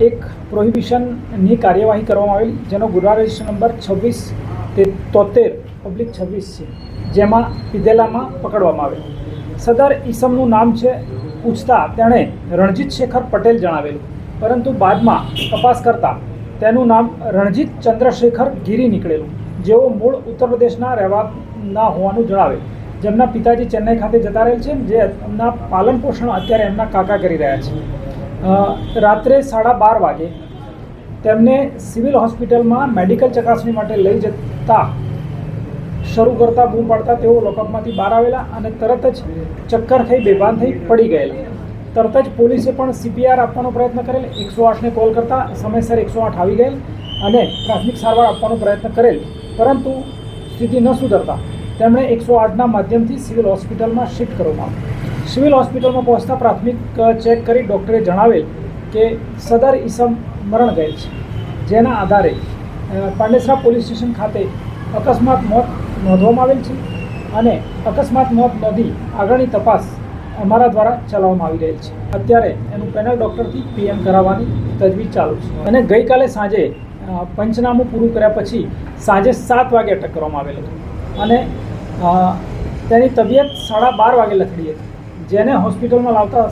એક પ્રોહિબિશનની કાર્યવાહી કરવામાં આવેલી, જેનો ગુના રજિસ્ટર નંબર 2673/26 છે, જેમાં પીધેલામાં પકડવામાં આવેલ. સદર ઈસમનું નામ છે પૂછતા તેણે રણજીત શેખર પટેલ જણાવેલું, પરંતુ બાદમાં તપાસ કરતાં તેનું નામ રણજીત ચંદ્રશેખર ગીરી નીકળેલું, જેઓ મૂળ ઉત્તર પ્રદેશના રહેવાના હોવાનું જણાવેલ, જેમના પિતાજી ચેન્નઈ ખાતે જતા રહેલ છે, જે એમના પાલન પોષણ અત્યારે એમના કાકા કરી રહ્યા છે. રાત્રે 12:30 વાગે તેમને સિવિલ હોસ્પિટલમાં મેડિકલ ચકાસણી માટે લઈ જતા શરૂ કરતા બૂમ પાડતા તેઓ લોકઅપમાંથી બહાર આવેલા અને તરત જ ચક્કર થઈ બેભાન થઈ પડી ગયેલા. તરત જ પોલીસે પણ CPR આપવાનો પ્રયત્ન કરેલ, 108ને કોલ કરતા સમયસર 108 આવી ગયેલ અને પ્રાથમિક સારવાર આપવાનો પ્રયત્ન કરેલ, પરંતુ સ્થિતિ ન સુધરતા તેમણે 108ના માધ્યમથી સિવિલ હોસ્પિટલમાં શિફ્ટ કરવામાં આવ્યું. સિવિલ હોસ્પિટલમાં પહોંચતા પ્રાથમિક ચેક કરી ડૉક્ટરે જણાવેલ કે સદર ઈસમ મરણ ગયેલ છે, જેના આધારે પાંડેસરા પોલીસ સ્ટેશન ખાતે અકસ્માત મોત નોંધવામાં આવેલ છે અને અકસ્માત મોત નોંધી આગળની તપાસ અમારા દ્વારા ચલાવવામાં આવી રહેલ છે. અત્યારે એનું પેનલ ડૉક્ટરથી PM કરાવવાની તજવીજ ચાલુ છે અને ગઈકાલે સાંજે પંચનામું પૂરું કર્યા પછી સાંજે 7 વાગે અટક કરવામાં આવેલ હતું અને તેની તબિયત 12:30 વાગે લથડી હતી, જેને હોસ્પિટલમાં લાવતા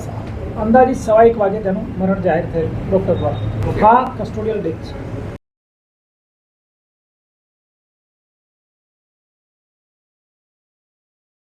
અંદાજિત 1:15 વાગે તેનું મરણ જાહેર થયેલ ડૉક્ટર દ્વારા. હા, કસ્ટોડિયલ ડેથ છે.